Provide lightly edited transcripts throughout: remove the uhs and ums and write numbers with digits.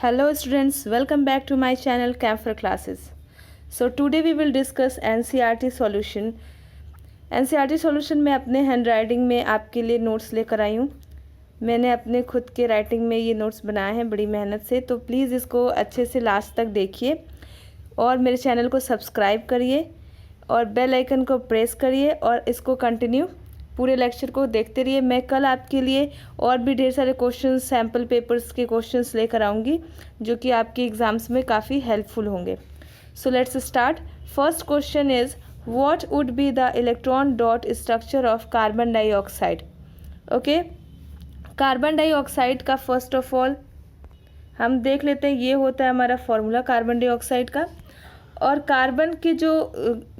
Hello students, welcome back to my channel Camphor Classes. So today we will discuss NCERT solution. NCERT solution में अपने handwriting में आपके लिए notes लेकर आई हूँ। मैंने अपने खुद के राइटिंग में ये नोट्स बनाए हैं बड़ी मेहनत से, तो प्लीज़ इसको अच्छे से लास्ट तक देखिए और मेरे चैनल को सब्सक्राइब करिए और बेल आइकन को प्रेस करिए और इसको कंटिन्यू पूरे लेक्चर को देखते रहिए। मैं कल आपके लिए और भी ढेर सारे क्वेश्चंस, सैम्पल पेपर्स के क्वेश्चंस लेकर आऊँगी जो कि आपके एग्ज़ाम्स में काफ़ी हेल्पफुल होंगे। So let's start. First question is what would be the electron dot structure of carbon dioxide. Okay, carbon dioxide का फर्स्ट ऑफ ऑल हम देख लेते हैं। ये होता है हमारा फॉर्मूला कार्बन डाइऑक्साइड का। और कार्बन के जो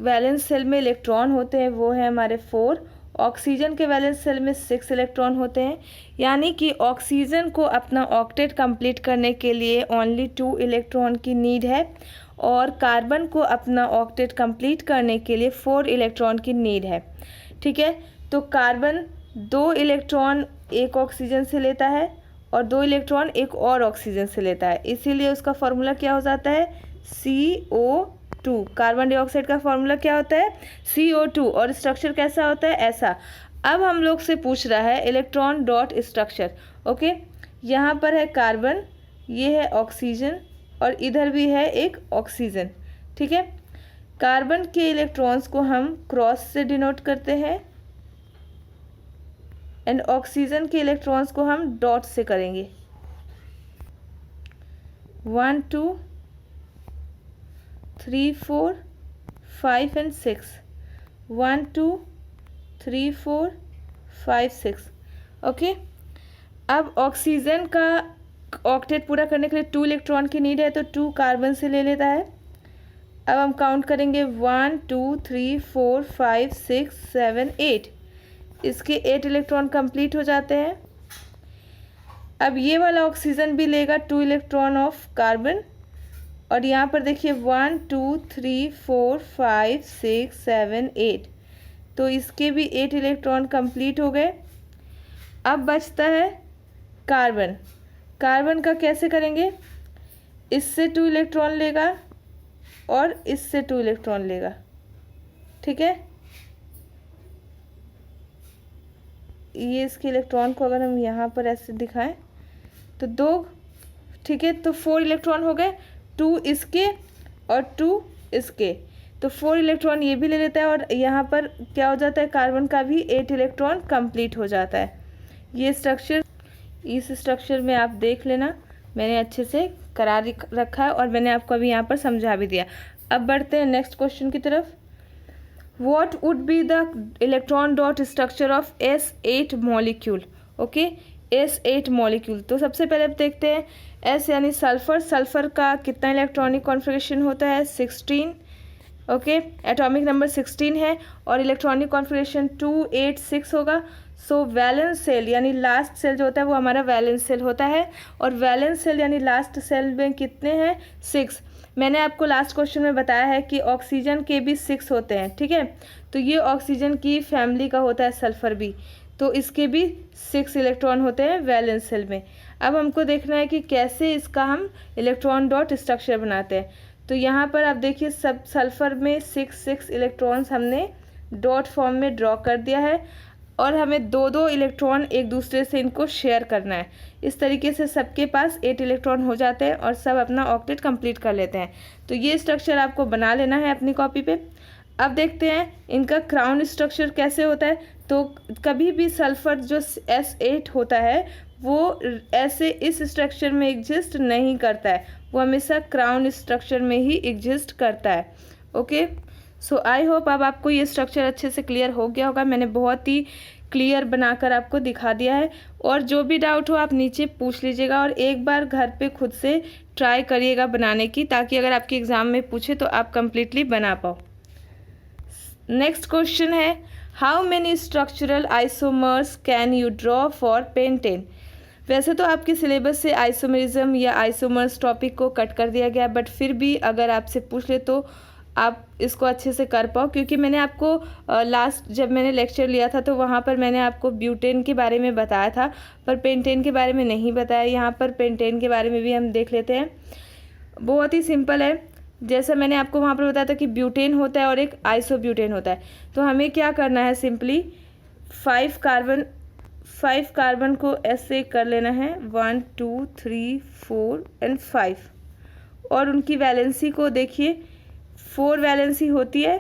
वैलेंस सेल में इलेक्ट्रॉन होते हैं वो है हमारे 4। ऑक्सीजन के वैलेंस सेल में 6 इलेक्ट्रॉन होते हैं, यानी कि ऑक्सीजन को अपना ऑक्टेट कंप्लीट करने के लिए ओनली 2 इलेक्ट्रॉन की नीड है और कार्बन को अपना ऑक्टेट कंप्लीट करने के लिए 4 इलेक्ट्रॉन की नीड है। ठीक है, तो कार्बन 2 इलेक्ट्रॉन एक ऑक्सीजन से लेता है और 2 इलेक्ट्रॉन एक और ऑक्सीजन से लेता है, इसीलिए उसका फॉर्मूला क्या हो जाता है CO2। कार्बन डाइऑक्साइड का फॉर्मूला क्या होता है CO2 और स्ट्रक्चर कैसा होता है ऐसा। अब हम लोग से पूछ रहा है इलेक्ट्रॉन डॉट स्ट्रक्चर। ओके, यहाँ पर है कार्बन, ये है ऑक्सीजन और इधर भी है एक ऑक्सीजन। ठीक है, कार्बन के इलेक्ट्रॉन्स को हम क्रॉस से डिनोट करते हैं एंड ऑक्सीजन के इलेक्ट्रॉन्स को हम डॉट से करेंगे। 1 2 3 4 5 एंड 6। 1 2 3 4 5 6। ओके, अब ऑक्सीजन का ऑक्टेट पूरा करने के लिए 2 इलेक्ट्रॉन की नीड है, तो 2 कार्बन से ले लेता है। अब हम काउंट करेंगे 1 2 3 4 5 6 7 8। इसके 8 इलेक्ट्रॉन कंप्लीट हो जाते हैं। अब ये वाला ऑक्सीजन भी लेगा 2 इलेक्ट्रॉन ऑफ कार्बन और यहाँ पर देखिए 1 2 3 4 5 6 7 8, तो इसके भी 8 इलेक्ट्रॉन कंप्लीट हो गए। अब बचता है कार्बन। कार्बन का कैसे करेंगे, इससे 2 इलेक्ट्रॉन लेगा और इससे 2 इलेक्ट्रॉन लेगा। ठीक है, ये इसके इलेक्ट्रॉन को अगर हम यहाँ पर ऐसे दिखाएं तो 2, ठीक है, तो 4 इलेक्ट्रॉन हो गए, 2 इसके और 2 इसके, तो 4 इलेक्ट्रॉन ये भी ले लेता है और यहाँ पर क्या हो जाता है कार्बन का भी 8 इलेक्ट्रॉन कंप्लीट हो जाता है। ये स्ट्रक्चर, इस स्ट्रक्चर में आप देख लेना, मैंने अच्छे से करा रखा है और मैंने आपको अभी यहाँ पर समझा भी दिया। अब बढ़ते हैं नेक्स्ट क्वेश्चन की तरफ। What would be the electron dot structure of S8 molecule? Okay, S8 molecule. तो सबसे पहले अब देखते हैं S यानी सल्फर। सल्फर का कितना इलेक्ट्रॉनिक कॉन्फ़िगरेशन होता है 16। ओके, एटॉमिक नंबर 16 है और इलेक्ट्रॉनिक कॉन्फ़िगरेशन 286 होगा। सो वैलेंस सेल यानी लास्ट सेल जो होता है वो हमारा वैलेंस सेल होता है और वैलेंस सेल यानी लास्ट सेल में कितने हैं 6। मैंने आपको लास्ट क्वेश्चन में बताया है कि ऑक्सीजन के भी 6 होते हैं। ठीक है, तो ये ऑक्सीजन की फैमिली का होता है सल्फर भी, तो इसके भी 6 इलेक्ट्रॉन होते हैं वैलेंस सेल में। अब हमको देखना है कि कैसे इसका हम इलेक्ट्रॉन डॉट स्ट्रक्चर बनाते हैं। तो यहाँ पर आप देखिए सब सल्फर में 6 इलेक्ट्रॉन्स हमने डॉट फॉर्म में ड्रॉ कर दिया है और हमें 2 इलेक्ट्रॉन एक दूसरे से इनको शेयर करना है। इस तरीके से सबके पास 8 इलेक्ट्रॉन हो जाते हैं और सब अपना ऑक्टेट कंप्लीट कर लेते हैं। तो ये स्ट्रक्चर आपको बना लेना है अपनी कॉपी पे। अब देखते हैं इनका क्राउन स्ट्रक्चर कैसे होता है। तो कभी भी सल्फर जो S8 होता है वो ऐसे इस स्ट्रक्चर में एग्जिस्ट नहीं करता है, वो हमेशा क्राउन स्ट्रक्चर में ही एग्जिस्ट करता है। ओके, सो आई होप अब आपको ये स्ट्रक्चर अच्छे से क्लियर हो गया होगा। मैंने बहुत ही क्लियर बनाकर आपको दिखा दिया है और जो भी डाउट हो आप नीचे पूछ लीजिएगा और एक बार घर पे खुद से ट्राई करिएगा बनाने की, ताकि अगर आपके एग्ज़ाम में पूछे तो आप कम्प्लीटली बना पाओ। नेक्स्ट क्वेश्चन है how many structural isomers can you draw for pentane. वैसे तो आपके सिलेबस से आइसोमेरिज्म या आइसोमर्स टॉपिक को कट कर दिया गया, बट फिर भी अगर आपसे पूछ ले तो आप इसको अच्छे से कर पाओ, क्योंकि मैंने आपको लास्ट जब मैंने लेक्चर लिया था तो वहाँ पर मैंने आपको ब्यूटेन के बारे में बताया था, पर पेंटेन के बारे में नहीं बताया। यहाँ पर पेंटेन के बारे में भी हम देख लेते हैं। बहुत ही सिंपल है, जैसा मैंने आपको वहाँ पर बताया था कि ब्यूटेन होता है और एक आइसोब्यूटेन होता है। तो हमें क्या करना है, सिंपली 5 कार्बन को ऐसे कर लेना है, 1 2 3 4 एंड 5, और उनकी वैलेंसी को देखिए 4 वैलेंसी होती है।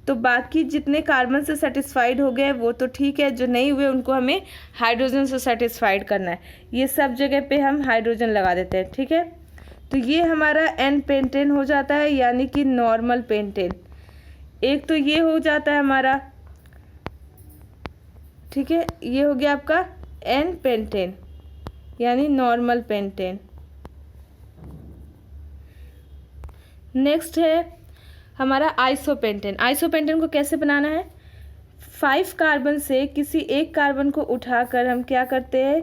तो बाकी जितने कार्बन से सेटिस्फाइड हो गए वो तो ठीक है, जो नहीं हुए उनको हमें हाइड्रोजन से सेटिस्फाइड करना है। ये सब जगह पे हम हाइड्रोजन लगा देते हैं, ठीक है। तो ये हमारा एन पेंटेन हो जाता है, यानी कि नॉर्मल पेंटेन। एक तो ये हो जाता है हमारा, ठीक है, ये हो गया आपका एन पेंटेन यानी नॉर्मल पेंटेन। नेक्स्ट है हमारा आइसोपेंटेन। आइसोपेंटेन को कैसे बनाना है, 5 कार्बन से किसी एक कार्बन को उठाकर हम क्या करते हैं,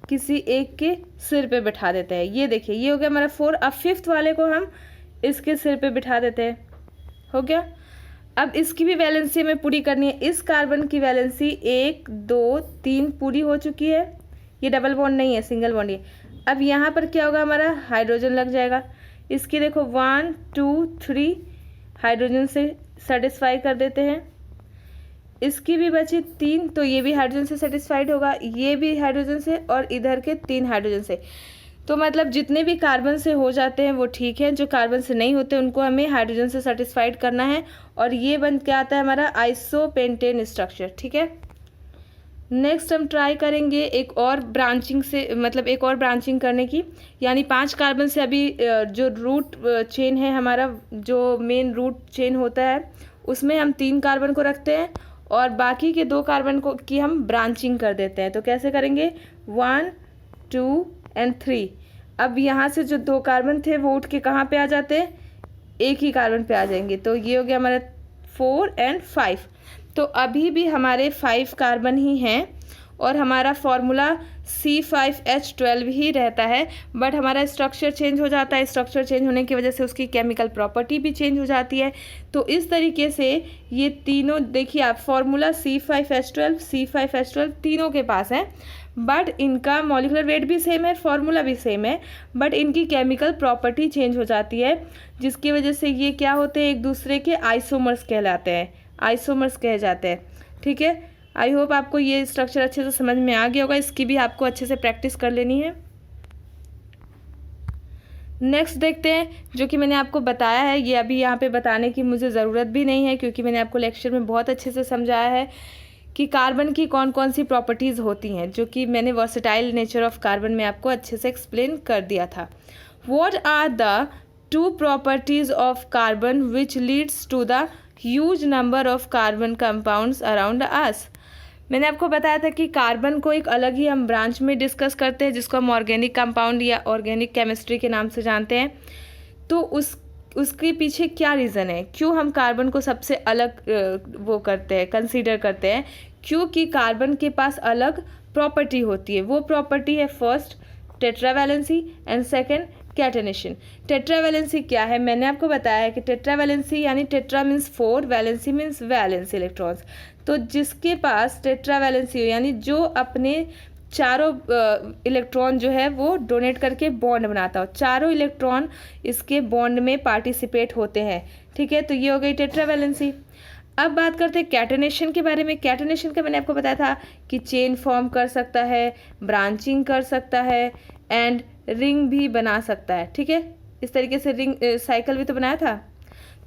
किसी एक के सिर पे बिठा देते हैं। ये देखिए, ये हो गया हमारा 4। अब 5th वाले को हम इसके सिर पे बिठा देते हैं, हो गया। अब इसकी भी वैलेंसी हमें पूरी करनी है। इस कार्बन की वैलेंसी 1 2 3 पूरी हो चुकी है, ये डबल बॉन्ड नहीं है, सिंगल बॉन्ड है। अब यहाँ पर क्या होगा, हमारा हाइड्रोजन लग जाएगा। इसकी देखो 1 2 3 हाइड्रोजन से सेटिस्फाई कर देते हैं। इसकी भी बची 3, तो ये भी हाइड्रोजन से सेटिस्फाइड होगा, ये भी हाइड्रोजन से, और इधर के 3 हाइड्रोजन से। तो मतलब जितने भी कार्बन से हो जाते हैं वो ठीक है, जो कार्बन से नहीं होते उनको हमें हाइड्रोजन से सेटिस्फाइड करना है। और ये बन के आता है हमारा आइसोपेंटेन स्ट्रक्चर, ठीक है। नेक्स्ट हम ट्राई करेंगे एक और ब्रांचिंग से, मतलब एक और ब्रांचिंग करने की, यानी 5 कार्बन से अभी जो रूट चेन है हमारा, जो मेन रूट चेन होता है उसमें हम 3 कार्बन को रखते हैं और बाकी के 2 कार्बन को की हम ब्रांचिंग कर देते हैं। तो कैसे करेंगे, 1 2 एंड 3। अब यहाँ से जो 2 कार्बन थे वो उठ के कहाँ पे आ जाते हैं, एक ही कार्बन पे आ जाएंगे। तो ये हो गया हमारा 4 एंड 5। तो अभी भी हमारे 5 कार्बन ही हैं और हमारा फॉर्मूला C5H12 ही रहता है, बट हमारा स्ट्रक्चर चेंज हो जाता है। स्ट्रक्चर चेंज होने की वजह से उसकी केमिकल प्रॉपर्टी भी चेंज हो जाती है। तो इस तरीके से ये तीनों देखिए आप, फॉर्मूला C5H12 तीनों के पास है, बट इनका मॉलिक्यूलर वेट भी सेम है, फॉर्मूला भी सेम है, बट इनकी केमिकल प्रॉपर्टी चेंज हो जाती है, जिसकी वजह से ये क्या होते हैं, एक दूसरे के आइसोमर्स कहलाते हैं, आइसोमर्स कहे जाते हैं, ठीक है। आई होप आपको ये स्ट्रक्चर अच्छे से समझ में आ गया होगा, इसकी भी आपको अच्छे से प्रैक्टिस कर लेनी है। नेक्स्ट देखते हैं, जो कि मैंने आपको बताया है, ये अभी यहाँ पे बताने की मुझे ज़रूरत भी नहीं है, क्योंकि मैंने आपको लेक्चर में बहुत अच्छे से समझाया है कि कार्बन की कौन कौन सी प्रॉपर्टीज़ होती हैं, जो कि मैंने वर्सेटाइल नेचर ऑफ कार्बन में आपको अच्छे से एक्सप्लेन कर दिया था। What are the 2 properties of carbon which leads to the huge number of carbon compounds around us. मैंने आपको बताया था कि कार्बन को एक अलग ही हम ब्रांच में डिस्कस करते हैं, जिसको हम ऑर्गेनिक कंपाउंड या ऑर्गेनिक केमिस्ट्री के नाम से जानते हैं। तो उसके पीछे क्या रीज़न है, क्यों हम कार्बन को सबसे अलग वो करते हैं, कंसीडर करते हैं, क्योंकि कार्बन के पास अलग प्रॉपर्टी होती है। वो प्रॉपर्टी है first tetravalency and second catenation. Tetravalency क्या है, मैंने आपको बताया है कि टेट्रावैलेंसी यानी tetra means 4, valency means valence electrons. तो जिसके पास टेट्रावैलेंसी हो, यानी जो अपने चारों इलेक्ट्रॉन जो है वो डोनेट करके बॉन्ड बनाता हो, चारों इलेक्ट्रॉन इसके बॉन्ड में पार्टिसिपेट होते हैं, ठीक है। तो ये हो गई टेट्रावैलेंसी। अब बात करते हैं कैटेनेशन के बारे में। कैटेनेशन का मैंने आपको बताया था कि चेन फॉर्म कर सकता है, ब्रांचिंग कर सकता है एंड रिंग भी बना सकता है, ठीक है। इस तरीके से रिंग साइकिल भी तो बनाया था,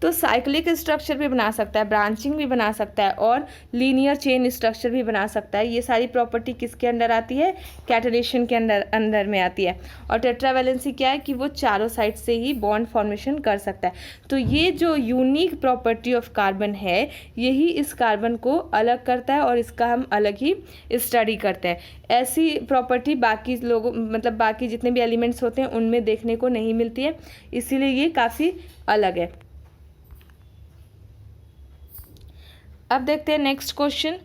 तो साइक्लिक स्ट्रक्चर भी बना सकता है, ब्रांचिंग भी बना सकता है और लीनियर चेन स्ट्रक्चर भी बना सकता है। ये सारी प्रॉपर्टी किसके अंडर आती है, कैटेनेशन के अंदर में आती है। और टेट्रावैलेंसी क्या है कि वो चारों साइड से ही बॉन्ड फॉर्मेशन कर सकता है। तो ये जो यूनिक प्रॉपर्टी ऑफ कार्बन है, यही इस कार्बन को अलग करता है और इसका हम अलग ही स्टडी करते हैं। ऐसी प्रॉपर्टी बाकी लोगों, मतलब बाकी जितने भी एलिमेंट्स होते हैं उनमें देखने को नहीं मिलती है, इसीलिए ये काफ़ी अलग है। अब देखते हैं next question,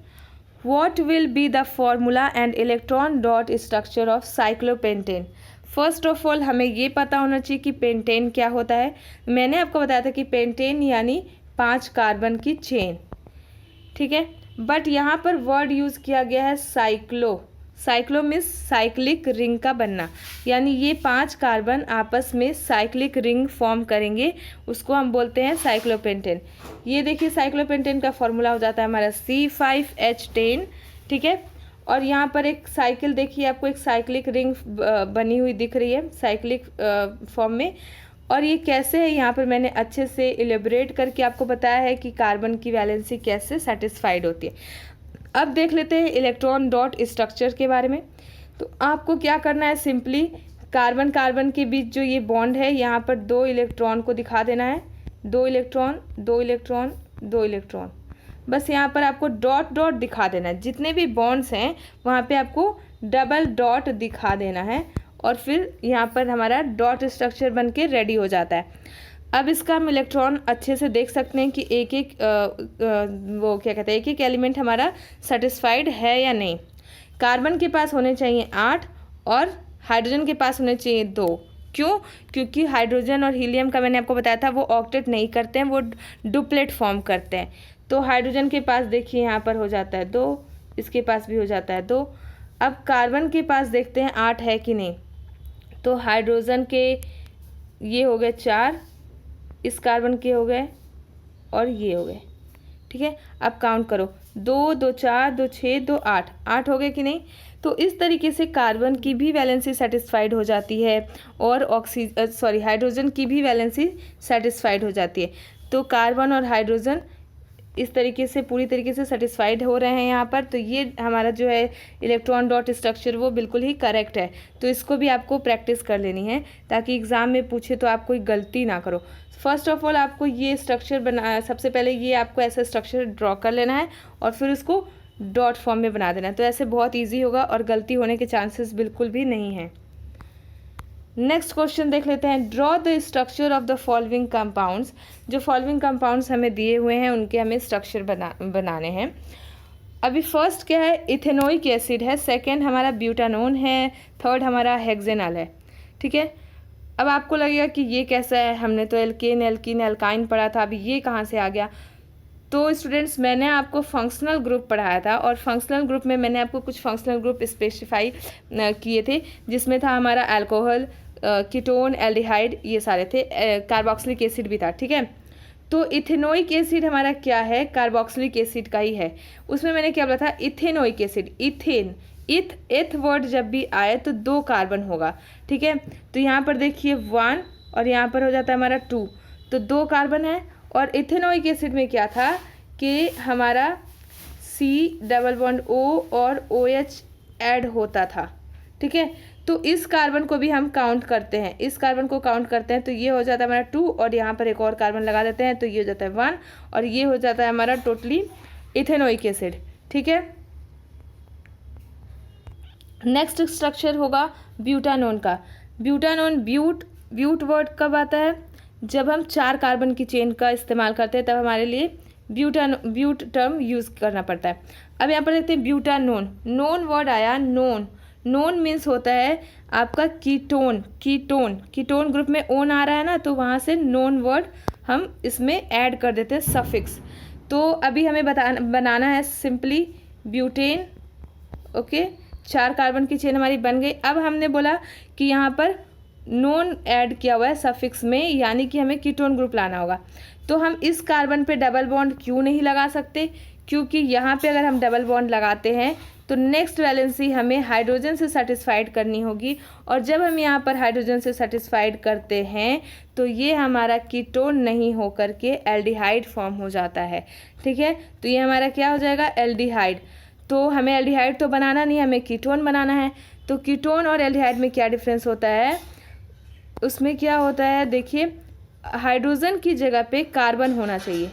what will be the formula and electron dot structure of cyclopentane. First of all हमें ये पता होना चाहिए कि पेंटेन क्या होता है। मैंने आपको बताया था कि पेंटेन यानी 5 कार्बन की चेन, ठीक है। बट यहाँ पर वर्ड यूज़ किया गया है cyclo. Cyclo means cyclic ring का बनना, यानी ये 5 कार्बन आपस में साइक्लिक रिंग फॉर्म करेंगे, उसको हम बोलते हैं साइक्लोपेंटेन। ये देखिए साइक्लोपेंटेन का फॉर्मूला हो जाता है हमारा C5H10, ठीक है। और यहाँ पर एक साइकिल देखिए, आपको एक साइक्लिक रिंग बनी हुई दिख रही है साइक्लिक फॉर्म में। और ये कैसे है, यहाँ पर मैंने अच्छे से इलेबोरेट करके आपको बताया है कि कार्बन की वैलेंसी कैसे सेटिस्फाइड होती है। अब देख लेते हैं इलेक्ट्रॉन डॉट स्ट्रक्चर के बारे में। तो आपको क्या करना है, सिंपली कार्बन कार्बन के बीच जो ये बॉन्ड है, यहाँ पर 2 इलेक्ट्रॉन को दिखा देना है, 2 इलेक्ट्रॉन 2 इलेक्ट्रॉन 2 इलेक्ट्रॉन, बस यहाँ पर आपको डॉट डॉट दिखा देना है। जितने भी बॉन्ड्स हैं वहाँ पे आपको डबल डॉट दिखा देना है, और फिर यहाँ पर हमारा डॉट स्ट्रक्चर बन के रेडी हो जाता है। अब इसका हम इलेक्ट्रॉन अच्छे से देख सकते हैं कि एक एक वो क्या कहते हैं, एक एक एलिमेंट हमारा सेटिस्फाइड है या नहीं। कार्बन के पास होने चाहिए 8 और हाइड्रोजन के पास होने चाहिए 2। क्यों? क्योंकि हाइड्रोजन और हीलियम का मैंने आपको बताया था वो ऑक्टेट नहीं करते हैं, वो डुप्लेट फॉर्म करते हैं। तो हाइड्रोजन के पास देखिए यहाँ पर हो जाता है 2, इसके पास भी हो जाता है 2। अब कार्बन के पास देखते हैं 8 है कि नहीं। तो हाइड्रोजन के ये हो गए 4, इस कार्बन के हो गए और ये हो गए, ठीक है। अब काउंट करो, 2 2 4 2 6 2 8, 8 हो गए कि नहीं। तो इस तरीके से कार्बन की भी वैलेंसी सेटिस्फाइड हो जाती है और हाइड्रोजन की भी वैलेंसी सेटिस्फाइड हो जाती है। तो कार्बन और हाइड्रोजन इस तरीके से पूरी तरीके से सेटिस्फाइड हो रहे हैं यहाँ पर। तो ये हमारा जो है इलेक्ट्रॉन डॉट स्ट्रक्चर वो बिल्कुल ही करेक्ट है। तो इसको भी आपको प्रैक्टिस कर लेनी है ताकि एग्ज़ाम में पूछे तो आप कोई गलती ना करो। फर्स्ट ऑफ ऑल आपको ये स्ट्रक्चर सबसे पहले ये आपको ऐसा स्ट्रक्चर ड्रॉ कर लेना है और फिर उसको डॉट फॉर्म में बना देना है। तो ऐसे बहुत ईजी होगा और गलती होने के चांसेस बिल्कुल भी नहीं हैं। नेक्स्ट क्वेश्चन देख लेते हैं। Draw the structure of the following compounds. जो फॉलोइंग कंपाउंड्स हमें दिए हुए हैं उनके हमें स्ट्रक्चर बनाने हैं। अभी फर्स्ट क्या है, इथेनोइक एसिड है, सेकंड हमारा ब्यूटानोन है, थर्ड हमारा हेक्सेनॉल है, ठीक है। अब आपको लगेगा कि ये कैसा है, हमने तो एल्केन एल्कीन एल्काइन पढ़ा था, अभी ये कहाँ से आ गया। तो स्टूडेंट्स मैंने आपको फंक्शनल ग्रुप पढ़ाया था और फंक्शनल ग्रुप में मैंने आपको कुछ फंक्शनल ग्रुप स्पेसिफाई किए थे, जिसमें था हमारा अल्कोहल, कीटोन, एल्डिहाइड, ये सारे थे, कार्बोक्सिलिक एसिड भी था, ठीक है। तो इथेनोइक एसिड हमारा क्या है, कार्बोक्सिलिक एसिड का ही है। उसमें मैंने क्या बोला था, इथेनोइक एसिड, इथेन, एथ वर्ड जब भी आए तो 2 कार्बन होगा, ठीक है। तो यहाँ पर देखिए 1 और यहाँ पर हो जाता है हमारा 2, तो 2 कार्बन है। और इथेनोइक एसिड में क्या था कि हमारा C+O और OH ऐड होता था, ठीक है। तो इस कार्बन को भी हम काउंट करते हैं, इस कार्बन को काउंट करते हैं, तो ये हो जाता है हमारा 2 और यहाँ पर एक और कार्बन लगा देते हैं तो ये हो जाता है 1 और ये हो जाता है हमारा टोटली इथेनोइक एसिड, ठीक है। नेक्स्ट स्ट्रक्चर होगा ब्यूटानोन का। ब्यूटानोन, ब्यूट वर्ड कब आता है, जब हम 4 कार्बन की चेन का इस्तेमाल करते हैं तब हमारे लिए ब्यूट टर्म यूज़ करना पड़ता है। अब यहाँ पर देखते हैं ब्यूटानोन, नोन वर्ड आया, नोन मीन्स होता है आपका कीटोन ग्रुप में ओन आ रहा है ना, तो वहाँ से नोन वर्ड हम इसमें ऐड कर देते हैं सफिक्स। तो अभी हमें बनाना है सिंपली ब्यूटेन, ओके। 4 कार्बन की चेन हमारी बन गई। अब हमने बोला कि यहाँ पर नोन ऐड किया हुआ है सफिक्स में, यानी कि हमें कीटोन ग्रुप लाना होगा। तो हम इस कार्बन पे डबल बॉन्ड क्यों नहीं लगा सकते, क्योंकि यहाँ पे अगर हम डबल बॉन्ड लगाते हैं तो नेक्स्ट वैलेंसी हमें हाइड्रोजन से सेटिस्फाइड करनी होगी, और जब हम यहाँ पर हाइड्रोजन से सेटिस्फाइड करते हैं तो ये हमारा कीटोन नहीं हो करके एल्डिहाइड फॉर्म हो जाता है, ठीक है। तो ये हमारा क्या हो जाएगा, एल्डिहाइड। तो हमें एल्डिहाइड तो बनाना नहीं, हमें कीटोन बनाना है। तो कीटोन और एल्डिहाइड में क्या डिफरेंस होता है, उसमें क्या होता है देखिए, हाइड्रोजन की जगह पे कार्बन होना चाहिए,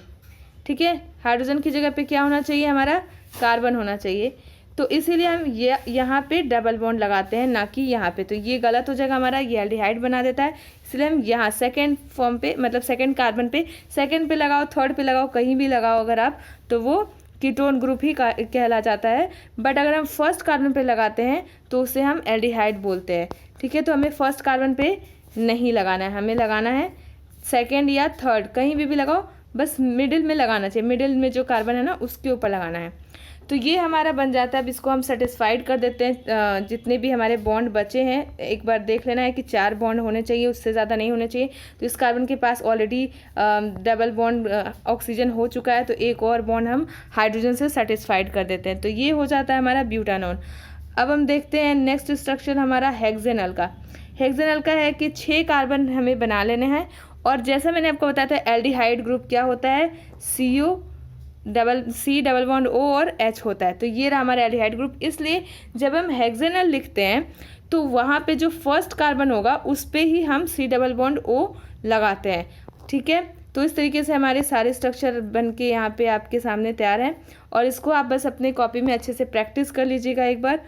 ठीक है। हाइड्रोजन की जगह पे क्या होना चाहिए, हमारा कार्बन होना चाहिए। तो इसीलिए हम यहाँ पे डबल बॉन्ड लगाते हैं, ना कि यहाँ पे। तो ये गलत हो जाएगा हमारा, ये एल्डिहाइड बना देता है। इसलिए हम यहाँ सेकेंड फॉर्म पे, मतलब सेकेंड कार्बन पे, सेकेंड पे लगाओ, थर्ड पे लगाओ, कहीं भी लगाओ अगर आप, तो वो कीटोन ग्रुप ही कहला जाता है। बट अगर हम फर्स्ट कार्बन पे लगाते हैं तो उसे हम एल्डिहाइड बोलते हैं, ठीक है। तो हमें फर्स्ट कार्बन पे नहीं लगाना है, हमें लगाना है सेकेंड या थर्ड, कहीं भी लगाओ, बस मिडिल में लगाना चाहिए, मिडिल में जो कार्बन है ना उसके ऊपर लगाना है। तो ये हमारा बन जाता है। अब इसको हम सेटिस्फाइड कर देते हैं। जितने भी हमारे बॉन्ड बचे हैं एक बार देख लेना है कि 4 बॉन्ड होने चाहिए, उससे ज़्यादा नहीं होने चाहिए। तो इस कार्बन के पास ऑलरेडी डबल बॉन्ड ऑक्सीजन हो चुका है, तो एक और बॉन्ड हम हाइड्रोजन से सेटिस्फाइड कर देते हैं। तो ये हो जाता है हमारा ब्यूटानॉन। अब हम देखते हैं नेक्स्ट स्ट्रक्चर हमारा हेक्सेनल का। हेक्सेनल का है कि 6 कार्बन हमें बना लेने हैं, और जैसा मैंने आपको बताया था एल्डिहाइड ग्रुप क्या होता है, C डबल बॉन्ड O और H होता है। तो ये रहा हमारा एल्डिहाइड ग्रुप। इसलिए जब हम हेक्सेनल लिखते हैं तो वहाँ पे जो फर्स्ट कार्बन होगा उस पे ही हम C डबल बॉन्ड O लगाते हैं, ठीक है। तो इस तरीके से हमारे सारे स्ट्रक्चर बन के यहाँ पे आपके सामने तैयार हैं, और इसको आप बस अपने कॉपी में अच्छे से प्रैक्टिस कर लीजिएगा एक बार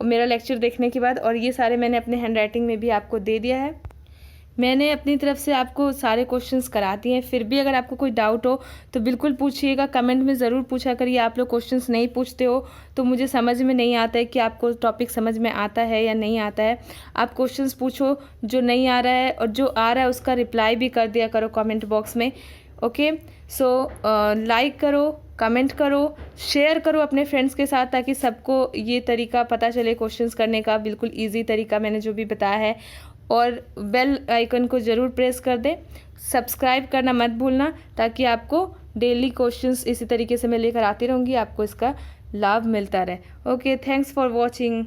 मेरा लेक्चर देखने के बाद। और ये सारे मैंने अपने हैंड राइटिंग में भी आपको दे दिया है। मैंने अपनी तरफ से आपको सारे क्वेश्चंस करा दिए हैं। फिर भी अगर आपको कोई डाउट हो तो बिल्कुल पूछिएगा, कमेंट में ज़रूर पूछा करिए। आप लोग क्वेश्चंस नहीं पूछते हो तो मुझे समझ में नहीं आता है कि आपको टॉपिक समझ में आता है या नहीं आता है। आप क्वेश्चंस पूछो जो नहीं आ रहा है, और जो आ रहा है उसका रिप्लाई भी कर दिया करो कमेंट बॉक्स में। ओके, सो लाइक करो, कमेंट करो, शेयर करो अपने फ्रेंड्स के साथ, ताकि सबको ये तरीका पता चले क्वेश्चंस करने का, बिल्कुल ईजी तरीका मैंने जो भी बताया है। और बेल आइकन को ज़रूर प्रेस कर दें। सब्सक्राइब करना मत भूलना, ताकि आपको डेली क्वेश्चंस इसी तरीके से मैं लेकर आती रहूँगी, आपको इसका लाभ मिलता रहे। Okay, thanks for watching.